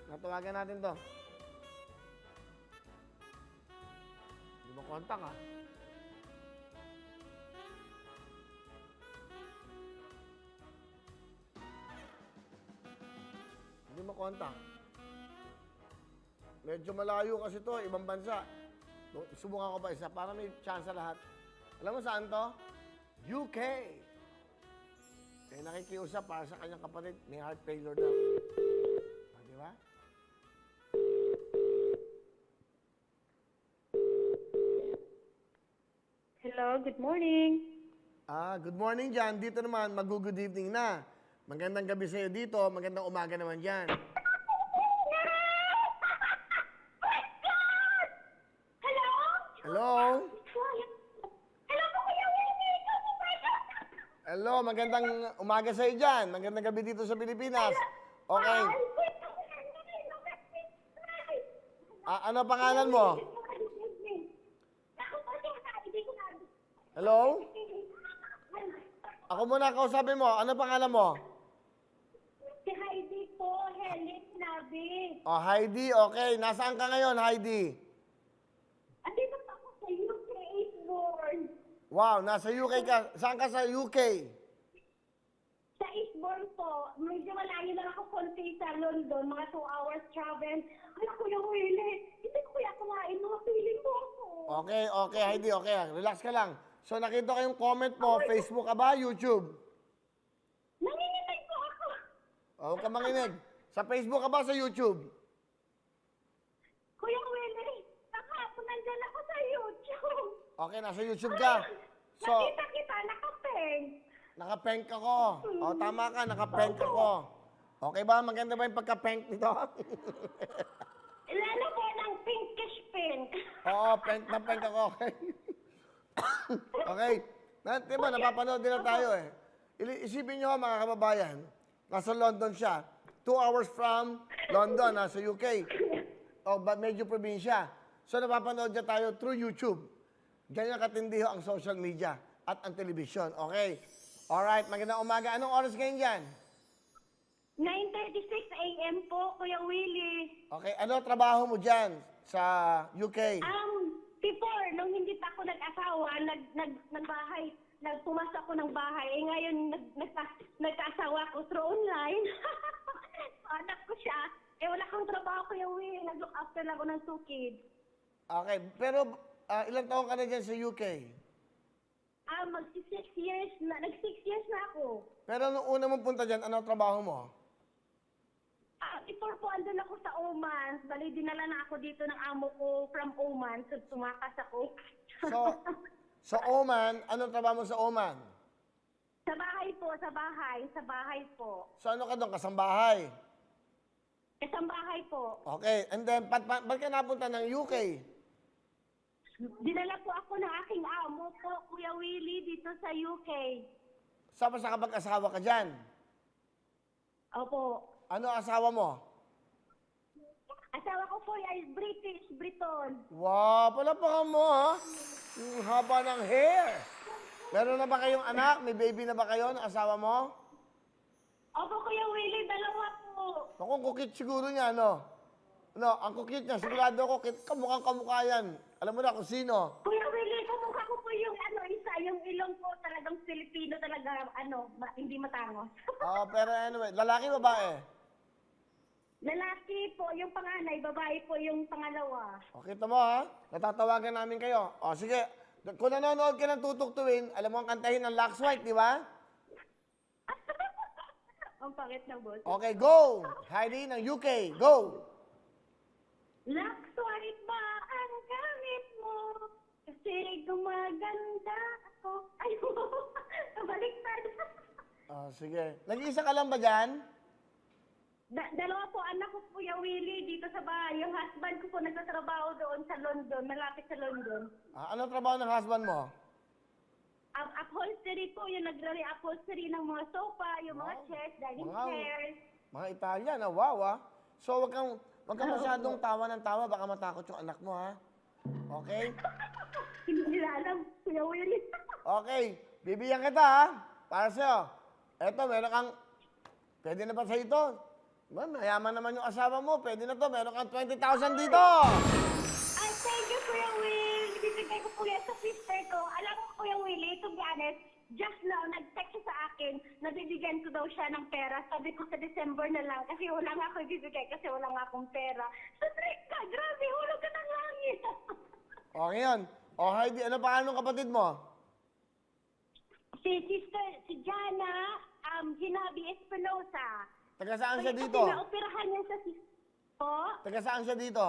Natawagan natin to. Hindi mo kontak ah. Hindi mo kontak. Medyo malayo kasi to, ibang bansa. Subukan ko pa isa para may chance sa lahat. Alam mo saan to? UK. Eh, nakikiusap para sa kanyang kapatid, may heart failure daw. Ah, di ba? Hello, good morning. Good morning dyan. Dito naman, mag-good evening na. Magandang gabi sa'yo dito, magandang umaga naman dyan. Hello? Hello? Hello po, Kuya Willie! Hello, magandang umaga sa'yo dyan. Magandang gabi dito sa Pilipinas. Okay. Ano pangalan mo? Hello? Ako muna kausapin mo. Ano pangalan mo? Si Heidi po, Helen Nabi. Oh, Heidi. Okay. Nasaan ka ngayon, Heidi? Andito pa ako sa UK, Eastbourne. Wow, nasa UK ka. Saan ka sa UK? Sa Eastbourne po, medyo malayo lang ako konti sa London, mga 2 hours travel. Ay, Kuya Willie, hindi ko kaya kumain mga feeling mo ako. Okay, okay, Heidi. Okay, relax ka lang. So, nakita ko yung comment mo. Facebook ka ba? YouTube? Nanginginig po ako. Huwag ka manginig. Sa Facebook ka ba? Sa YouTube? Kuya Willie, nakapon nandyan ako sa YouTube. Okay, nasa YouTube ka. So, Nakita kita, nakapeng. naka-prank ako. O, tama ka, naka-prank ako. Okay ba? Maganda ba yung pagka-prank nito? Lalo po ng pinkish pink. Oo, prank na prank ako. Okay. Okay. Diba, napapanood din na tayo eh. Isipin nyo mga kababayan, nasa London siya. 2 hours from London, nasa UK. O, medyo probinsya. So, napapanood niya tayo through YouTube. Ganyan katindiho ang social media at ang television. Okay. Alright, magandang umaga. Anong oras ngayon dyan? 9:36 a.m. po, Kuya Willie. Okay, ano trabaho mo dyan sa UK? Before, nung hindi pa ako nag-asawa, nagbahay, nagpumasok ako ng bahay. Eh ngayon, nagka-asawa ko through online. Anak ko siya. Eh wala kang trabaho, Kuya Willie. Nag-look after lang ako ng 2 kids. Okay, pero ilang taon ka na dyan sa UK? Mag-6 years na. Nag-6 years na ako. Pero nung una mong punta dyan, ano trabaho mo? Before po, andun ako sa Oman. Bali, dinala na ako dito ng amo ko from Oman. So, tumakas ako. So, sa Oman, anong trabaho mo sa Oman? Sa bahay po, sa bahay. Sa bahay po. So, ano ka doon? Kasambahay? Isang bahay po. Okay, and then, ba't ka napunta ng UK? Dinala po ako ng aking amo po, Kuya Willie, dito sa UK. Saan sa kapag-asawa ka dyan? Opo. Ano asawa mo? Asawa ko po ay British, Briton. Wow, palapakan mo ha? Yung haba ng hair. Meron na ba kayong anak? May baby na ba kayo ng asawa mo? Opo, Kuya Willie, dalawa po. Naku, kukit siguro niya, no? No, ang kukit niya, sigurado ako, kamukhang kamukha yan. Alam mo na kung sino. Kuya Willie, kumukha ko po yung isa, yung ilong po talagang Filipino talaga, hindi matangos. Pero anyway, lalaki babae? Lalaki po yung panganay, babae po yung pangalawa. O, kita mo ha? Natatawagan namin kayo. O, sige. Kung nanonood ka ng tutuktuin, alam mo ang kantahin ng Lux White, di ba? Ang pangit ng boss. Okay, go! Heidi ng UK, go! Lux White ba ang gamit mo? Kasi gumaganda ako. Ay, nabaliktad. Sige. Nag-iisa ka lang ba dyan? Dalawa po anak ko, Kuya Willie, dito sa bahay. Yung husband ko po nagtatrabaho doon sa London, malapit sa London. Anong trabaho ng husband mo? Upholstery po, yung nagre-upholstery ng mga sofa, yung mga chairs, dining chairs. Mga Italian, wow So, wag kang masyadong tawa ng tawa, baka matakot yung anak mo, ha? Okay? Hindi nila alam, Kuya Willie. Okay, bibigyan kita, ha? Para sa'yo. Eto, meron kang, pwede na ba sa'yo ito? Man, mayaman naman yung asawa mo. Pwede na to. Meron kang 20,000 dito. Ay, thank you, Kuya Will. Ibibigay ko po yan sa sister ko. Alam mo, Kuya Willie, to be honest, just now, nag-text siya sa akin, nabibigyan ko daw siya ng pera. Sabi ko sa December na lang, kasi wala nga ako ibibigay kasi wala nga akong pera. So, trick ka, grabe, hulog ka ng langit. O, ngayon. O, Heidi, ano pangalan ng kapatid mo? Si Jana, Ginabi Espinosa. Taga saan siya Kasi dito? naoperahan niya sa po. Taga saan siya dito?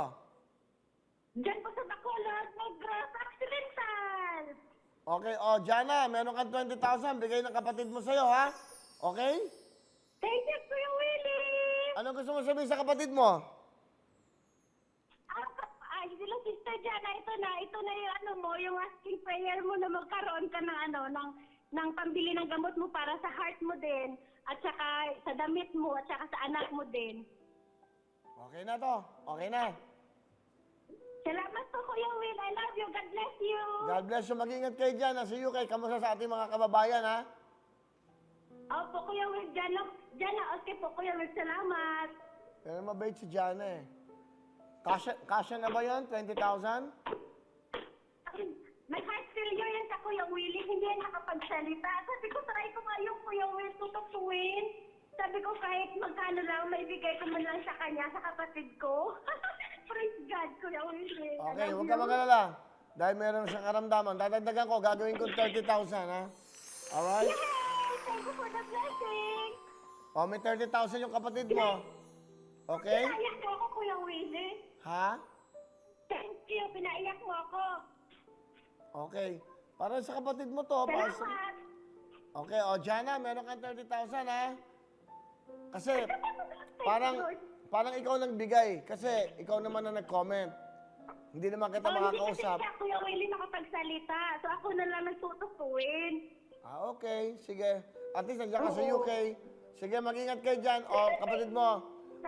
Diyan po sa Bacolod, Negros Occidental. Okay, o, Jana, meron kang 20,000. Bigay ng kapatid mo sa'yo, ha? Okay? Thank you, Kuya Willie. Ano gusto mo sabihin sa kapatid mo? Sila Sister Jana, ito na yung ano mo, yung asking prayer mo na magkaroon ka ng ng pambili ng gamot mo para sa heart mo din, at saka sa damit mo, at saka sa anak mo din. Okay na to. Okay na. Salamat po, Kuya Will. I love you. God bless you. God bless you. Mag-ingat kayo dyan. Nasa UK. Kamusta sa ating mga kababayan, ha? Opo, Kuya Will. Jana, okay po, Kuya Will. Salamat. Pero mabait si Jana, eh. Kasya na ba yun? 20,000? May heart failure yan sa Kuya Willie. Hindi yan nakapagsalita. Sabi ko, try ko nga yung Kuya Will tututuin. Sabi ko, kahit magkano lang, maibigay ko man lang sa kanya, sa kapatid ko. Praise God, Kuya Willie. Okay, huwag ka mag-alala. Dahil meron siyang karamdaman, dadagdagan ko, gagawin ko 30,000, ha? Alright? Yay! Thank you for the blessing. O, may 30,000 yung kapatid mo. Okay? Pinaiyak mo ako, Kuya Willie. Ha? Thank you. Pinaiyak mo ako. Okay. Para sa kapatid mo to. Para sa... Salamat. Okay, o, Jana, meron kang 30,000, ha? Kasi, parang ikaw nagbigay. Kasi, ikaw naman na nag-comment. Hindi naman kita makakausap. Hindi kasi siya, Kuya Willie, nakapagsalita. So, ako na lang nagtutukuin. Ah, okay. Sige. At least nandiyan ka sa UK. Sige, mag-ingat kayo dyan. O, kapatid mo.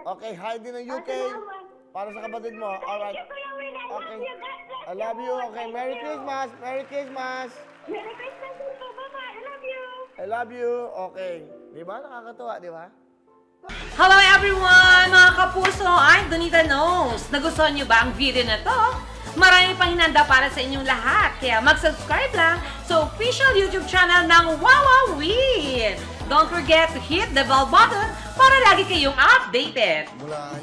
Okay, Heidi ng UK. Para sa kapatid mo. Alright. Thank you, Kuya Willie. I Okay. love you. God bless I love you. Okay, Merry Christmas. Merry Christmas. Merry Christmas po. Bye-bye. I love you. I love you. Okay. Di ba? Nakakatuwa, di ba? Hello everyone! Mga kapuso, I'm Donita Knows. Nagustuhan niyo ba ang video na to? Marami pang hinanda para sa inyong lahat. Kaya mag-subscribe lang sa official YouTube channel ng Wawa Win. Don't forget to hit the bell button para lagi kayong updated. Mula